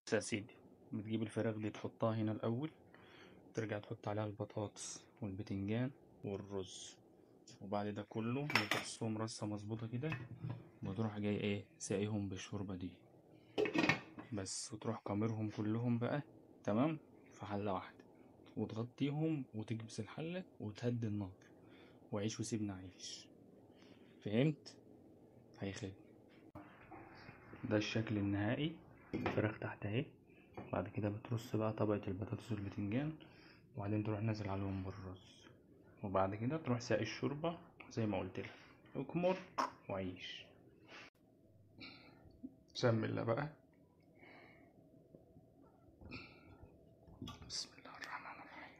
بص يا سيدي، بتجيب الفراخ دي تحطها هنا الأول، ترجع تحط عليها البطاطس والبتنجان والرز، وبعد ده كله بترصهم رصة مظبوطة كده، وتروح جاي ساقيهم بالشوربة دي بس، وتروح كامرهم كلهم بقى تمام في حلة واحدة، وتغطيهم وتكبس الحلة وتهدي النار، وعيش وسيبنا عيش. فهمت؟ هيخد. ده الشكل النهائي. الفراخ تحت اهي. بعد كده بترص بقى طبقة البطاطس والبتنجان، وبعدين تروح نازل عليهم بالرز، وبعد كده تروح ساقي الشوربة زي ما قلتلك، اكمر وعيش. بسم الله بقى. بسم الله الرحمن الرحيم.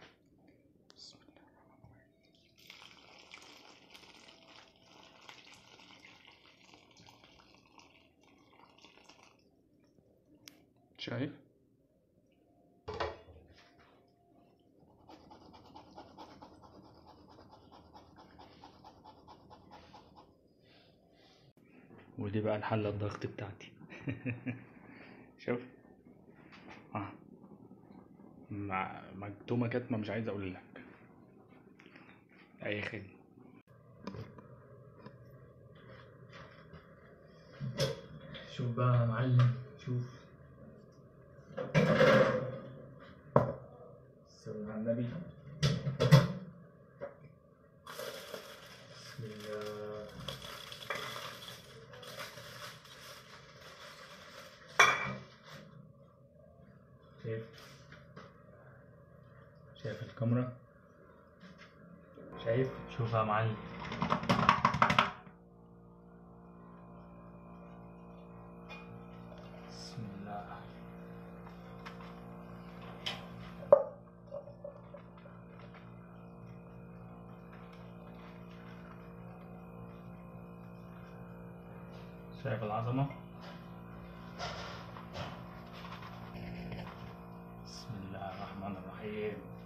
بسم الله الرحمن الرحيم. شايف؟ ودي بقى الحلة الضغط بتاعتي. شوف مكتومة كاتمة، مش عايز اقول لك اي خدمة. شوف بقى يا معلم، شوف. صلى على النبي. بسم الله. شايف الكاميرا؟ شايف؟ شوف يا معلم. بسم الله. شايف العظمة؟ بسم الله الرحمن الرحيم.